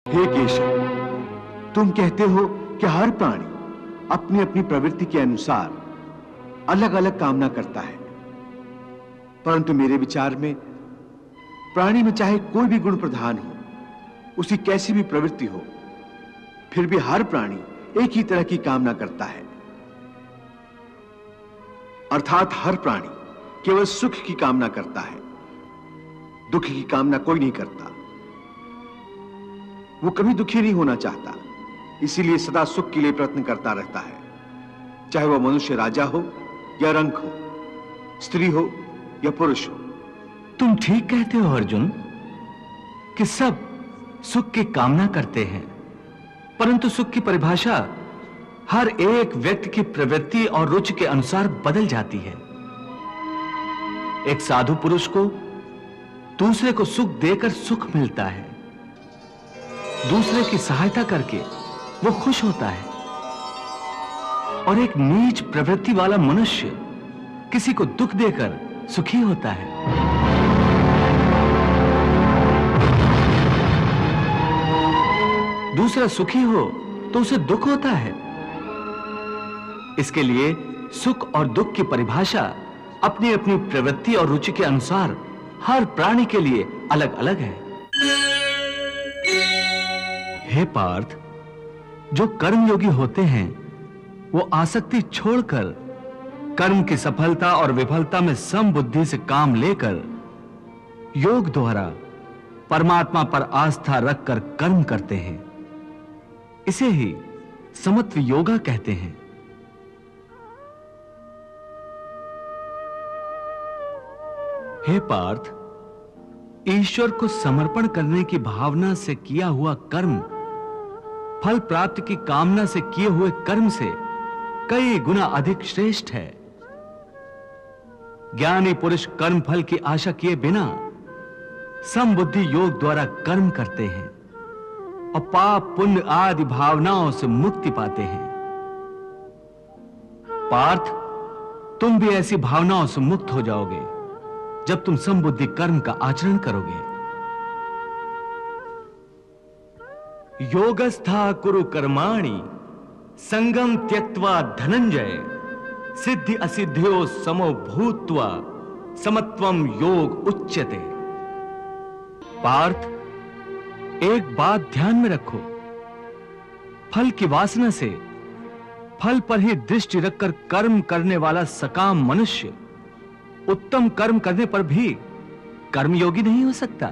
हे केशव, तुम कहते हो कि हर प्राणी अपनी अपनी प्रवृत्ति के अनुसार अलग अलग कामना करता है, परंतु मेरे विचार में प्राणी में चाहे कोई भी गुण प्रधान हो, उसकी कैसी भी प्रवृत्ति हो, फिर भी हर प्राणी एक ही तरह की कामना करता है। अर्थात हर प्राणी केवल सुख की कामना करता है, दुख की कामना कोई नहीं करता। वो कभी दुखी नहीं होना चाहता, इसीलिए सदा सुख के लिए प्रयत्न करता रहता है, चाहे वह मनुष्य राजा हो या रंक हो, स्त्री हो या पुरुष हो। तुम ठीक कहते हो अर्जुन कि सब सुख की कामना करते हैं, परंतु सुख की परिभाषा हर एक व्यक्ति की प्रवृत्ति और रुचि के अनुसार बदल जाती है। एक साधु पुरुष को दूसरे को सुख देकर सुख मिलता है, दूसरे की सहायता करके वो खुश होता है, और एक नीच प्रवृत्ति वाला मनुष्य किसी को दुख देकर सुखी होता है। दूसरा सुखी हो तो उसे दुख होता है। इसके लिए सुख और दुख की परिभाषा अपनी अपनी प्रवृत्ति और रुचि के अनुसार हर प्राणी के लिए अलग अलग है। हे पार्थ, जो कर्मयोगी होते हैं वो आसक्ति छोड़कर कर्म की सफलता और विफलता में समबुद्धि से काम लेकर योग द्वारा परमात्मा पर आस्था रखकर कर्म करते हैं। इसे ही समत्व योगा कहते हैं। हे पार्थ, ईश्वर को समर्पण करने की भावना से किया हुआ कर्म फल प्राप्ति की कामना से किए हुए कर्म से कई गुना अधिक श्रेष्ठ है। ज्ञानी पुरुष कर्म फल की आशा किए बिना समबुद्धि योग द्वारा कर्म करते हैं और पाप पुण्य आदि भावनाओं से मुक्ति पाते हैं। पार्थ, तुम भी ऐसी भावनाओं से मुक्त हो जाओगे जब तुम समबुद्धि कर्म का आचरण करोगे। योगस्था कुरु कर्माणि संगम त्यक्त्वा धनंजय सिद्धि असिद्ध्यो समो भूत्वा समत्वम योग उच्यते। पार्थ, एक बात ध्यान में रखो, फल की वासना से फल पर ही दृष्टि रखकर कर्म करने वाला सकाम मनुष्य उत्तम कर्म करने पर भी कर्मयोगी नहीं हो सकता।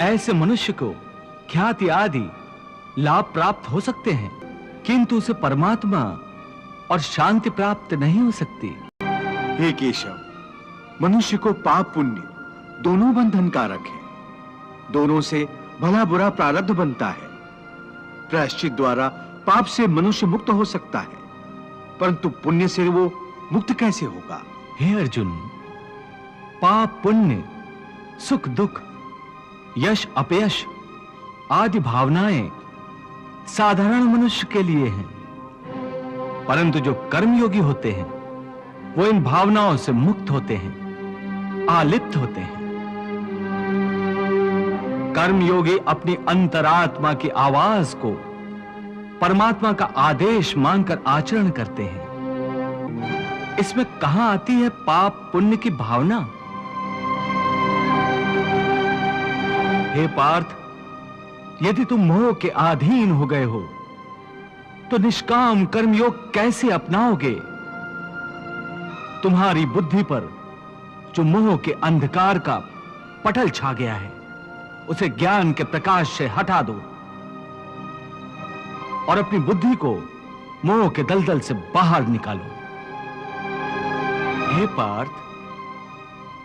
ऐसे मनुष्य को ख्याति आदि लाभ प्राप्त हो सकते हैं, किंतु उसे परमात्मा और शांति प्राप्त नहीं हो सकती। हे केशव, मनुष्य को पाप पुण्य दोनों बंधनकारक हैं, दोनों से भला बुरा प्रारब्ध बनता है। प्रायश्चित द्वारा पाप से मनुष्य मुक्त हो सकता है, परंतु पुण्य से वो मुक्त कैसे होगा? हे अर्जुन, पाप पुण्य, सुख दुख, यश अपयश आदि भावनाएं साधारण मनुष्य के लिए हैं, परंतु जो कर्मयोगी होते हैं वो इन भावनाओं से मुक्त होते हैं, आलिप्त होते हैं। कर्मयोगी अपनी अंतरात्मा की आवाज को परमात्मा का आदेश मानकर आचरण करते हैं। इसमें कहां आती है पाप पुण्य की भावना? हे पार्थ, यदि तुम मोह के अधीन हो गए हो तो निष्काम कर्मयोग कैसे अपनाओगे? तुम्हारी बुद्धि पर जो मोह के अंधकार का पटल छा गया है उसे ज्ञान के प्रकाश से हटा दो और अपनी बुद्धि को मोह के दलदल से बाहर निकालो। हे पार्थ,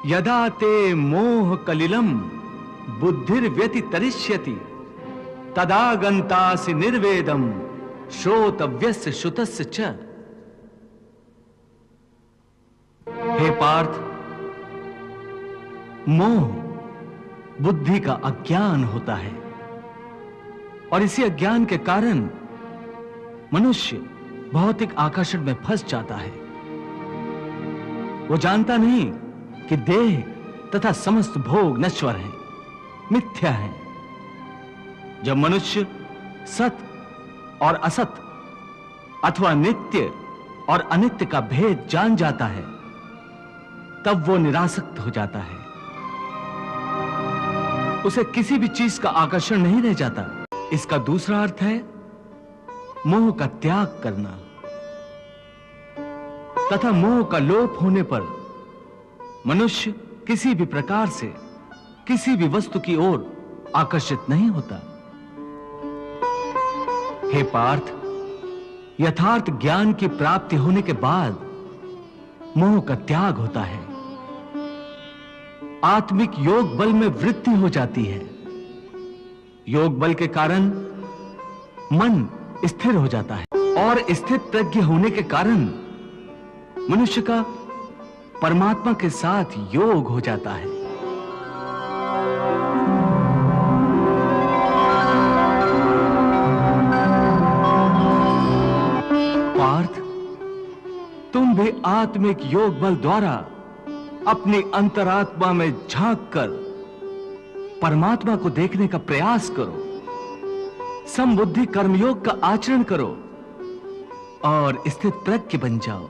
यदा ते मोह कलिलम बुद्धिर्व्यतितरिष्यति तदा गन्तासि निर्वेदम श्रोतव्यस्य श्रुतस्य च। हे पार्थ, मोह बुद्धि का अज्ञान होता है और इसी अज्ञान के कारण मनुष्य भौतिक आकर्षण में फंस जाता है। वो जानता नहीं कि देह तथा समस्त भोग नश्वर हैं, मिथ्या हैं। जब मनुष्य सत और असत अथवा नित्य और अनित्य का भेद जान जाता है, तब वो निरासक्त हो जाता है। उसे किसी भी चीज का आकर्षण नहीं रह जाता। इसका दूसरा अर्थ है मोह का त्याग करना, तथा मोह का लोप होने पर मनुष्य किसी भी प्रकार से किसी भी वस्तु की ओर आकर्षित नहीं होता। हे पार्थ, यथार्थ ज्ञान की प्राप्ति होने के बाद मोह का त्याग होता है। आत्मिक योग बल में वृद्धि हो जाती है। योग बल के कारण मन स्थिर हो जाता है और स्थित प्रज्ञ होने के कारण मनुष्य का परमात्मा के साथ योग हो जाता है। पार्थ, तुम भी आत्मिक योग बल द्वारा अपनी अंतरात्मा में झांककर परमात्मा को देखने का प्रयास करो। समबुद्धि कर्मयोग का आचरण करो और स्थित प्रज्ञ बन जाओ।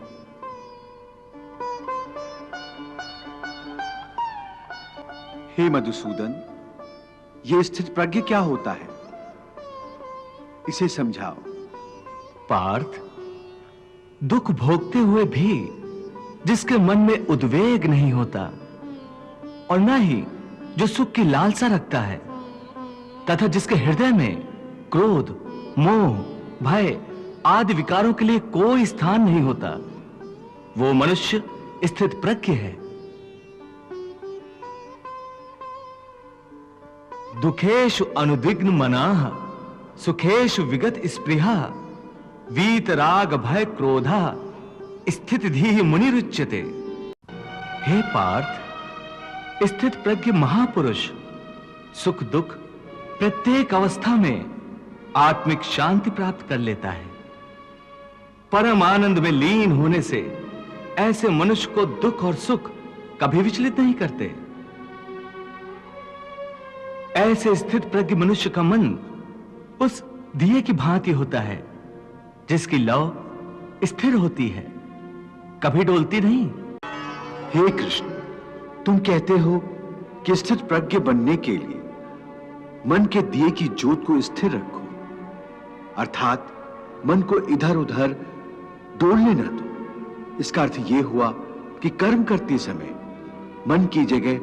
हे मधुसूदन, यह स्थित प्रज्ञ क्या होता है, इसे समझाओ। पार्थ, दुख भोगते हुए भी जिसके मन में उद्वेग नहीं होता और न ही जो सुख की लालसा रखता है, तथा जिसके हृदय में क्रोध, मोह, भय आदि विकारों के लिए कोई स्थान नहीं होता, वो मनुष्य स्थित प्रज्ञ है। दुखेषु अनुद्विग्न मनाः सुखेषु विगत स्पृहा वीत राग भय क्रोधा स्थित धीः मुनिरुच्यते। हे पार्थ, स्थित प्रज्ञ महापुरुष सुख दुख प्रत्येक अवस्था में आत्मिक शांति प्राप्त कर लेता है। परम आनंद में लीन होने से ऐसे मनुष्य को दुख और सुख कभी विचलित नहीं करते। ऐसे स्थित प्रज्ञ मनुष्य का मन उस दिए की भांति होता है जिसकी लौ स्थिर होती है, कभी डोलती नहीं। हे कृष्ण, तुम कहते हो कि स्थित प्रज्ञ बनने के लिए मन के दिए की ज्योत को स्थिर रखो, अर्थात मन को इधर उधर डोलने न दो। इसका अर्थ यह हुआ कि कर्म करते समय मन की जगह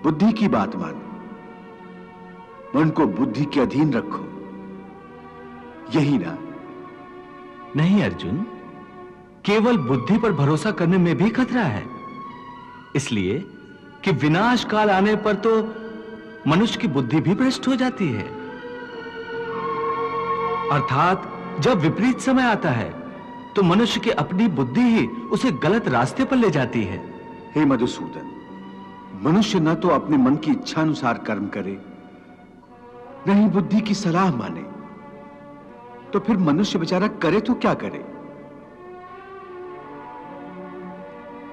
बुद्धि की बात मानो, मन को बुद्धि के अधीन रखो, यही ना? नहीं अर्जुन, केवल बुद्धि पर भरोसा करने में भी खतरा है, इसलिए कि विनाश काल आने पर तो मनुष्य की बुद्धि भी भ्रष्ट हो जाती है। अर्थात जब विपरीत समय आता है तो मनुष्य की अपनी बुद्धि ही उसे गलत रास्ते पर ले जाती है। हे मधुसूदन, मनुष्य न तो अपने मन की इच्छा अनुसार कर्म करे, न ही बुद्धि की सलाह माने, तो फिर मनुष्य बेचारा करे तो क्या करे?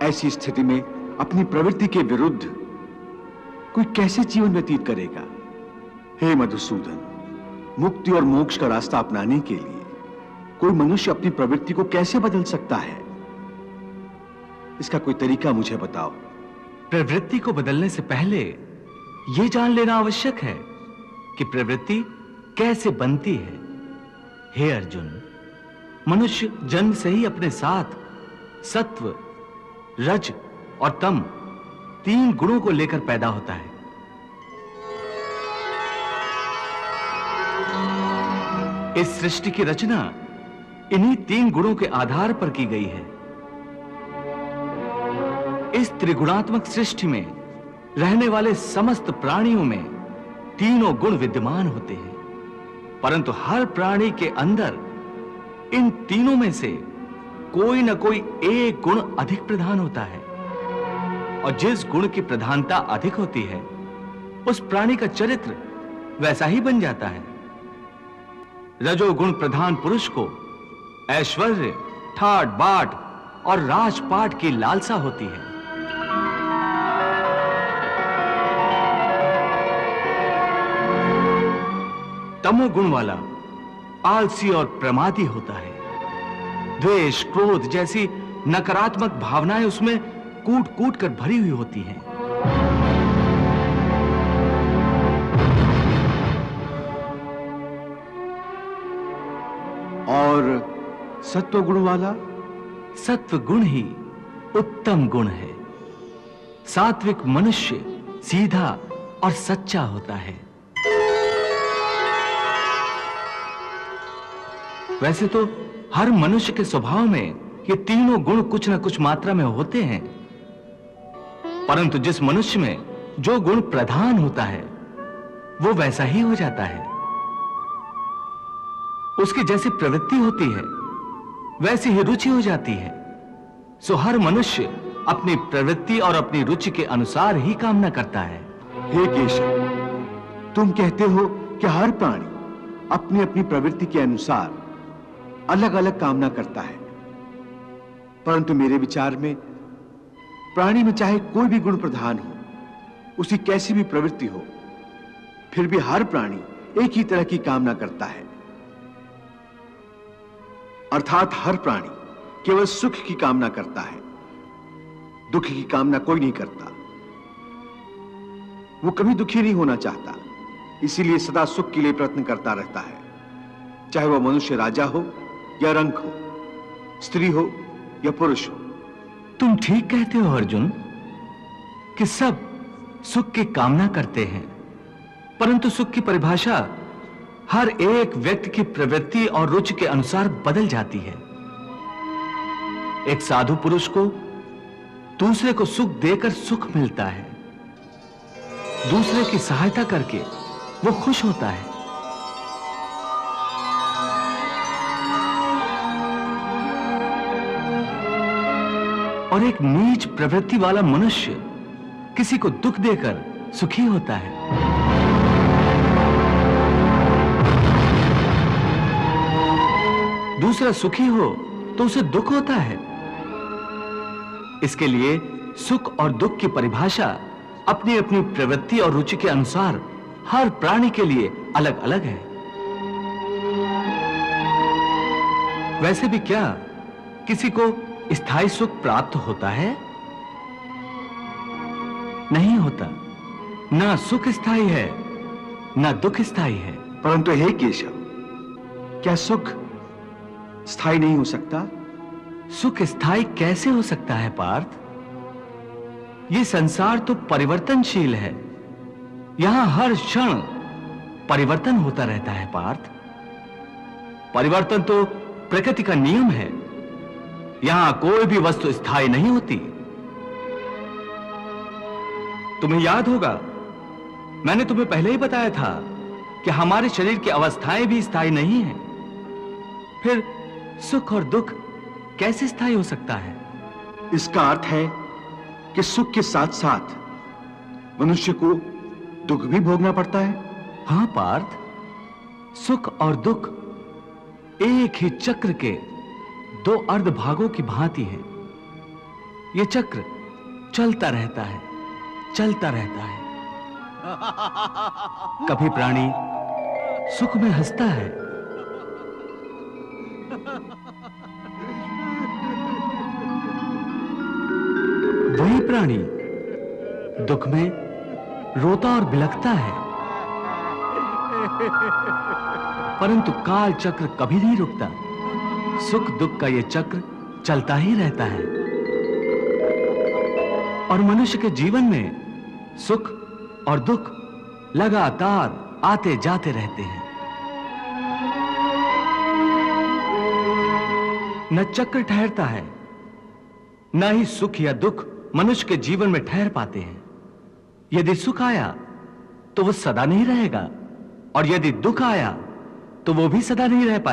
ऐसी स्थिति में अपनी प्रवृत्ति के विरुद्ध कोई कैसे जीवन व्यतीत करेगा? हे मधुसूदन, मुक्ति और मोक्ष का रास्ता अपनाने के लिए कोई मनुष्य अपनी प्रवृत्ति को कैसे बदल सकता है? इसका कोई तरीका मुझे बताओ। प्रवृत्ति को बदलने से पहले यह जान लेना आवश्यक है कि प्रवृत्ति कैसे बनती है। हे अर्जुन, मनुष्य जन्म से ही अपने साथ सत्व, रज और तम तीन गुणों को लेकर पैदा होता है। इस सृष्टि की रचना इन्हीं तीन गुणों के आधार पर की गई है। इस त्रिगुणात्मक सृष्टि में रहने वाले समस्त प्राणियों में तीनों गुण विद्यमान होते हैं, परंतु हर प्राणी के अंदर इन तीनों में से कोई न कोई एक गुण अधिक प्रधान होता है, और जिस गुण की प्रधानता अधिक होती है उस प्राणी का चरित्र वैसा ही बन जाता है। रजोगुण प्रधान पुरुष को ऐश्वर्य, ठाट बाट और राजपाट की लालसा होती है। तमोगुण वाला आलसी और प्रमादी होता है। द्वेष, क्रोध जैसी नकारात्मक भावनाएं उसमें कूट कूट कर भरी हुई होती हैं। और सत्व गुण वाला? सत्व गुण ही उत्तम गुण है। सात्विक मनुष्य सीधा और सच्चा होता है। वैसे तो हर मनुष्य के स्वभाव में ये तीनों गुण कुछ न कुछ मात्रा में होते हैं, परंतु जिस मनुष्य में जो गुण प्रधान होता है वो वैसा ही हो जाता है। उसकी जैसी प्रवृत्ति होती है वैसी ही रुचि हो जाती है। सो हर मनुष्य अपनी प्रवृत्ति और अपनी रुचि के अनुसार ही कामना करता है। हे केशव, तुम कहते हो कि हर प्राणी अपनी अपनी प्रवृत्ति के अनुसार अलग अलग कामना करता है, परंतु मेरे विचार में प्राणी में चाहे कोई भी गुण प्रधान हो, उसकी कैसी भी प्रवृत्ति हो, फिर भी हर प्राणी एक ही तरह की कामना करता है। अर्थात हर प्राणी केवल सुख की कामना करता है, दुख की कामना कोई नहीं करता। वो कभी दुखी नहीं होना चाहता, इसीलिए सदा सुख के लिए प्रयत्न करता रहता है, चाहे वह मनुष्य राजा हो या रंक हो, स्त्री हो या पुरुष हो। तुम ठीक कहते हो अर्जुन कि सब सुख की कामना करते हैं, परंतु सुख की परिभाषा हर एक व्यक्ति की प्रवृत्ति और रुचि के अनुसार बदल जाती है। एक साधु पुरुष को दूसरे को सुख देकर सुख मिलता है, दूसरे की सहायता करके वो खुश होता है। और एक नीच प्रवृत्ति वाला मनुष्य किसी को दुख देकर सुखी होता है। दूसरा सुखी हो तो उसे दुख होता है। इसके लिए सुख और दुख की परिभाषा अपनी अपनी प्रवृत्ति और रुचि के अनुसार हर प्राणी के लिए अलग अलग है। वैसे भी क्या किसी को स्थायी सुख प्राप्त होता है? नहीं होता। ना सुख स्थायी है, ना दुख स्थायी है। परंतु हे केशव, क्या सुख स्थायी नहीं हो सकता? सुख स्थायी कैसे हो सकता है पार्थ? ये संसार तो परिवर्तनशील है। यहां हर क्षण परिवर्तन होता रहता है पार्थ। परिवर्तन तो प्रकृति का नियम है। यहां कोई भी वस्तु स्थायी नहीं होती। तुम्हें याद होगा, मैंने तुम्हें पहले ही बताया था कि हमारे शरीर की अवस्थाएं भी स्थायी नहीं हैं। फिर सुख और दुख कैसे स्थायी हो सकता है? इसका अर्थ है कि सुख के साथ साथ मनुष्य को दुख भी भोगना पड़ता है। हां पार्थ, सुख और दुख एक ही चक्र के दो अर्ध भागों की भांति है। यह चक्र चलता रहता है, चलता रहता है। कभी प्राणी सुख में हंसता है, वही प्राणी दुख में रोता और बिलखता है। परंतु काल चक्र कभी नहीं रुकता। सुख दुख का यह चक्र चलता ही रहता है। और मनुष्य के जीवन में सुख और दुख लगातार आते जाते रहते हैं। न चक्र ठहरता है, न ही सुख या दुख मनुष्य के जीवन में ठहर पाते हैं। यदि सुख आया तो वह सदा नहीं रहेगा, और यदि दुख आया तो वो भी सदा नहीं रह पाएगा।